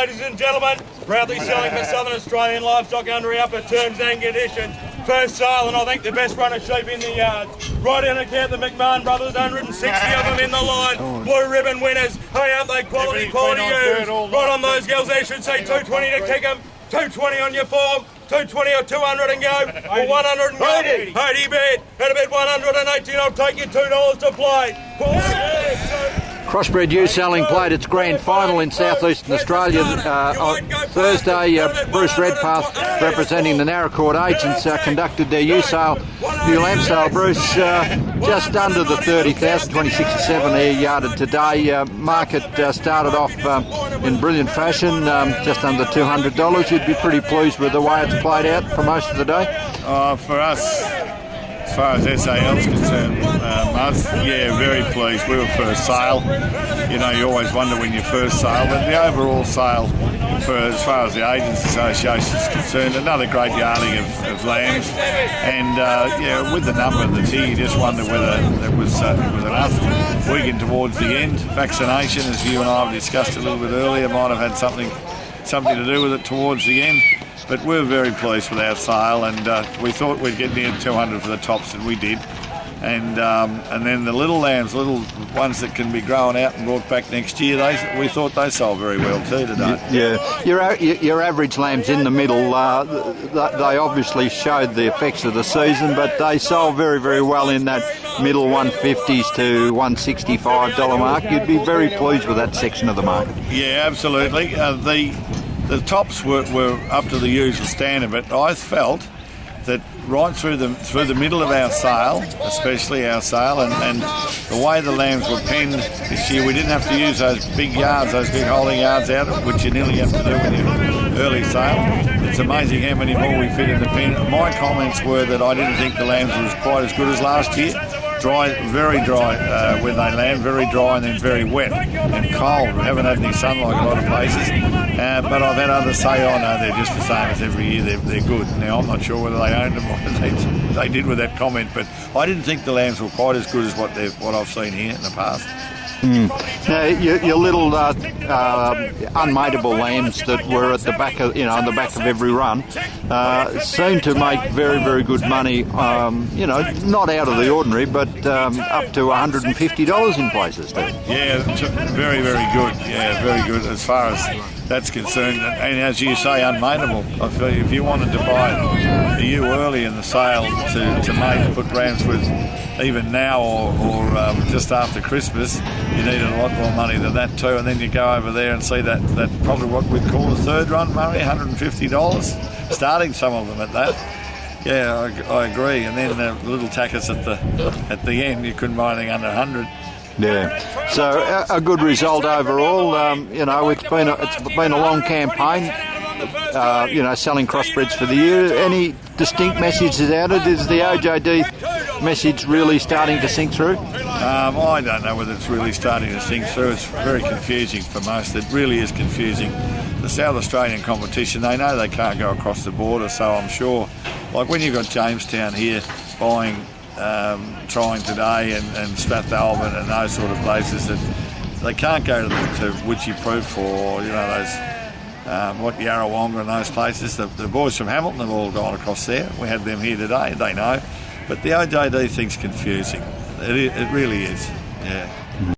ladies and gentlemen. Proudly selling for Southern Australian livestock under our upper terms and conditions. First sale, and I think the best runner sheep in the yard. Right in account the McMahon brothers, 160 of them in the line. Blue ribbon winners. Hey, aren't they quality ewes? Right on those girls there, should say 220 to kick them. 220 on your form. 220 or 200 and go, or 100 and go. 80 bid, at a bid 118, I'll take you $2 to play. Crossbred ewe selling played its grand final in southeastern Australia on Thursday. Bruce Redpath, representing the Naracoorte agents, conducted their ewe lamb sale. Bruce, just under the 30,000, 26,700 here yarded today. Market started off in brilliant fashion, just under $200. You'd be pretty pleased with the way it's played out for most of the day? For us, as far as SAL is concerned, very pleased. We were first sale. You know, you always wonder when you first sale, but the overall sale, for as far as the Agents Association is concerned, another great yarding of lambs. And with the number of the tier, you just wonder whether it was enough. Weakened towards the end. Vaccination, as you and I have discussed a little bit earlier, might have had something to do with it towards the end. But we're very pleased with our sale, and we thought we'd get near 200 for the tops, and we did. And then the little lambs, little ones that can be grown out and brought back next year, we thought they sold very well too today. Yeah, your average lambs in the middle, they obviously showed the effects of the season, but they sold very, very well in that middle $150s to $165 mark. You'd be very pleased with that section of the market. Yeah, absolutely. The tops were up to the usual standard, but I felt that right through the middle of our sale, especially our sale, and the way the lambs were penned this year, we didn't have to use those big yards, those big holding yards out, which you nearly have to do when you're early sale. It's amazing how many more we fit in the pen. My comments were that I didn't think the lambs was quite as good as last year. Dry, very dry when they land, very dry and then very wet and cold. We haven't had any sunlight a lot of places. But I've had others say, oh no, they're just the same as every year, they're good. Now, I'm not sure whether they owned them or what they did with that comment, but I didn't think the lambs were quite as good as what I've seen here in the past. Now, your little unmateable lambs that were at the back of, on the back of every run, seem to make very, very good money. Not out of the ordinary, but up to $150 in places too. Yeah, very, very good. Yeah, very good as far as that's concerned. And as you say, unmateable. If you wanted to buy a ewe early in the sale to mate, put rams with even now or just after Christmas, you needed a lot more money than that too. And then you go over there and see that probably what we'd call the third run, Murray, $150, starting some of them at that. Yeah, I agree. And then the little tackers at the end, you couldn't buy anything under 100. Yeah, so a good result overall. It's been a long campaign. Selling crossbreds for the year. Any distinct messages out of it? Is the OJD message really starting to sink through? I don't know whether it's really starting to sink through. It's very confusing for most. It really is confusing. The South Australian competition, they know they can't go across the border, so I'm sure, like when you've got Jamestown here buying Trying today and Strathalbyn and those sort of places, that they can't go to Witchy Proof or those Yarrawonga and those places. The boys from Hamilton have all gone across there. We had them here today. They know, but the OJD thing's confusing. It really is. Yeah.